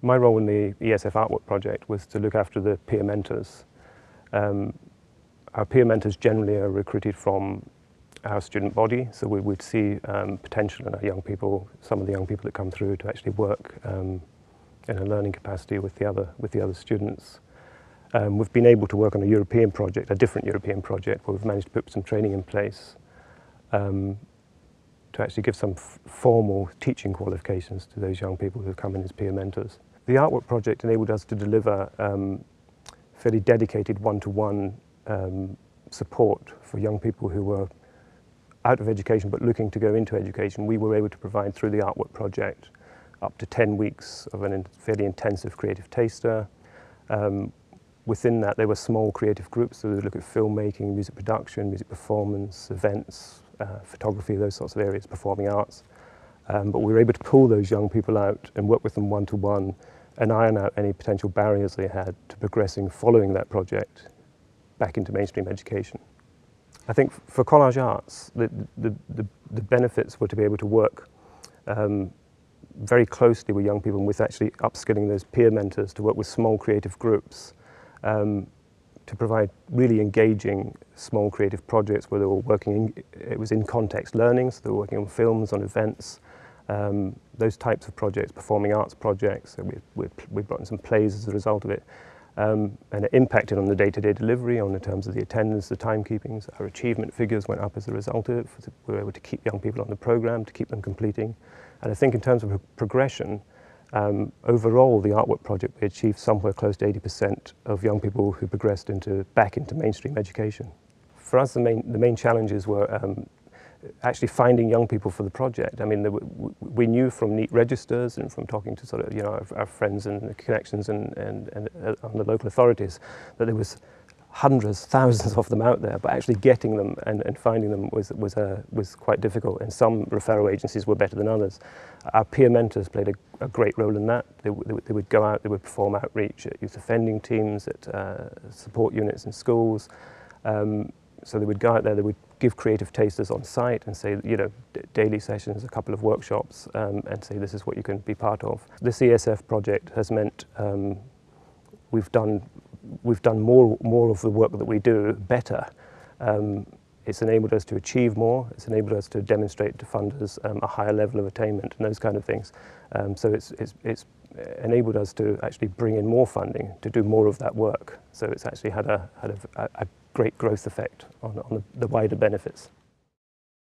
My role in the ESF-Artwork project was to look after the peer mentors. Our peer mentors generally are recruited from our student body, so we would see potential in our young people, some of the young people that come through, to actually work in a learning capacity with the other students. We've been able to work on a European project, a different European project, where we've managed to put some training in place to actually give some formal teaching qualifications to those young people who come in as peer mentors. The artwork project enabled us to deliver fairly dedicated one-to-one support for young people who were out of education but looking to go into education. We were able to provide through the artwork project up to 10 weeks of a fairly intensive creative taster. Within that there were small creative groups, so we would look at filmmaking, music production, music performance, events, photography, those sorts of areas, performing arts. But we were able to pull those young people out and work with them one-to-one and iron out any potential barriers they had to progressing following that project back into mainstream education. I think for Collage Arts, the benefits were to be able to work very closely with young people and with actually upskilling those peer mentors to work with small creative groups to provide really engaging small creative projects where they were working, it was in context learning, so they were working on films, on events, those types of projects, performing arts projects. So we brought in some plays as a result of it. And it impacted on the day-to-day delivery, on the terms of the attendance, the timekeepings. Our achievement figures went up as a result of it. We were able to keep young people on the programme, to keep them completing. And I think in terms of progression, overall the artwork project, we achieved somewhere close to 80% of young people who progressed back into mainstream education. For us, the main challenges were actually finding young people for the project. I mean, we knew from neat registers and from talking to sort of, you know, our friends and connections and on the local authorities that there was hundreds, thousands of them out there, but actually getting them and finding them was quite difficult, and some referral agencies were better than others. Our peer mentors played a great role in that. They would go out, they would perform outreach at youth offending teams, at support units in schools. So they would go out there, they would give creative tasters on site and say, you know, daily sessions, a couple of workshops, and say this is what you can be part of. This ESF project has meant we've done more of the work that we do better. It's enabled us to achieve more. It's enabled us to demonstrate to funders a higher level of attainment and those kind of things. So it's enabled us to actually bring in more funding to do more of that work. So it's actually had a great growth effect on the wider benefits.